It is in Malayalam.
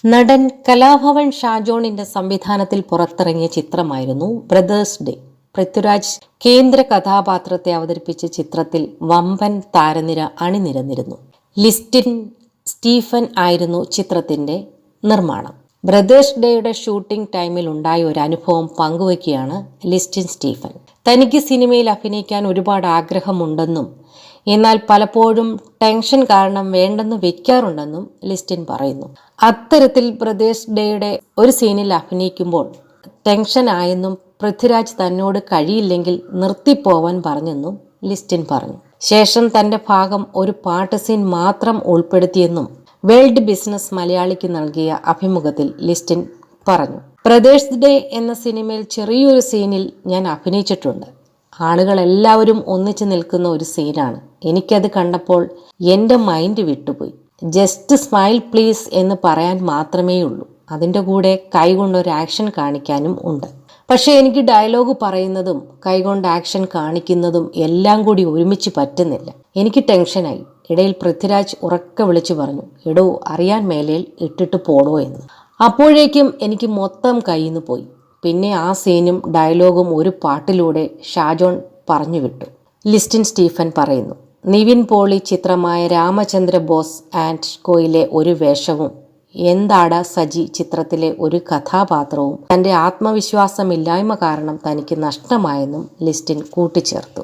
നടൻ കലാഭവൻ ഷാജോണിന്റെ സംവിധാനത്തിൽ പുറത്തിറങ്ങിയ ചിത്രമായിരുന്നു ബ്രദേഴ്സ് ഡേ. പൃഥ്വിരാജ് കേന്ദ്ര കഥാപാത്രത്തെ അവതരിപ്പിച്ച ചിത്രത്തിൽ വമ്പൻ താരനിര അണിനിരന്നിരുന്നു. ലിസ്റ്റിൻ സ്റ്റീഫൻ ആയിരുന്നു ചിത്രത്തിന്റെ നിർമ്മാണം. ബ്രദേഴ്സ് ഡേയുടെ ഷൂട്ടിംഗ് ടൈമിൽ ഉണ്ടായ ഒരു അനുഭവം പങ്കുവയ്ക്കുകയാണ് ലിസ്റ്റിൻ സ്റ്റീഫൻ. തനിക്ക് സിനിമയിൽ അഭിനയിക്കാൻ ഒരുപാട് ആഗ്രഹമുണ്ടെന്നും എന്നാൽ പലപ്പോഴും ടെൻഷൻ കാരണം വേണ്ടെന്ന് വെക്കാറുണ്ടെന്നും ലിസ്റ്റിൻ പറയുന്നു. അത്തരത്തിൽ ബ്രദേഴ്സ് ഡേയുടെ ഒരു സീനിൽ അഭിനയിക്കുമ്പോൾ ടെൻഷൻ ആയെന്നും പൃഥ്വിരാജ് തന്നോട് കഴിയില്ലെങ്കിൽ നിർത്തിപ്പോവാൻ പറഞ്ഞെന്നും ലിസ്റ്റിൻ പറഞ്ഞു. ശേഷം തന്റെ ഭാഗം ഒരു പാട്ട് സീൻ മാത്രം ഉൾപ്പെടുത്തിയെന്നും വേൾഡ് ബിസിനസ് മലയാളിക്ക് നൽകിയ അഭിമുഖത്തിൽ ലിസ്റ്റിൻ പറഞ്ഞു. ബ്രദേഴ്സ് ഡേ എന്ന സിനിമയിൽ ചെറിയൊരു സീനിൽ ഞാൻ അഭിനയിച്ചിട്ടുണ്ട്. ആളുകളെല്ലാവരും ഒന്നിച്ചു നിൽക്കുന്ന ഒരു സീനാണ്. എനിക്കത് കണ്ടപ്പോൾ എൻ്റെ മൈൻഡ് വിട്ടുപോയി. ജസ്റ്റ് സ്മൈൽ പ്ലീസ് എന്ന് പറയാൻ മാത്രമേ ഉള്ളൂ. അതിൻ്റെ കൂടെ കൈകൊണ്ടൊരു ആക്ഷൻ കാണിക്കാനും ഉണ്ട്. പക്ഷേ എനിക്ക് ഡയലോഗ് പറയുന്നതും കൈകൊണ്ട് ആക്ഷൻ കാണിക്കുന്നതും എല്ലാം കൂടി ഒരുമിച്ച് പറ്റുന്നില്ല. എനിക്ക് ടെൻഷനായി. ഇടയിൽ പൃഥ്വിരാജ് ഉറക്കെ വിളിച്ചു പറഞ്ഞു, എടോ അറിയാൻ മേലേൽ ഇട്ടിട്ട് പോടോ എന്ന്. അപ്പോഴേക്കും എനിക്ക് മൊത്തം കയ്യിൽ നിന്ന് പോയി. പിന്നെ ആ സീനും ഡയലോഗും ഒരു പാട്ടിലൂടെ ഷാജോൺ പറഞ്ഞു വിട്ടു. ലിസ്റ്റിൻ സ്റ്റീഫൻ പറയുന്നു. നിവിൻ പോളി ചിത്രമായ രാമചന്ദ്ര ബോസ് ആൻഡ് കോയിലെ ഒരു വേഷവും എന്താടാ സജി ചിത്രത്തിലെ ഒരു കഥാപാത്രവും തൻ്റെ ആത്മവിശ്വാസമില്ലായ്മ കാരണം തനിക്ക് നഷ്ടമായെന്നും ലിസ്റ്റിൻ കൂട്ടിച്ചേർത്തു.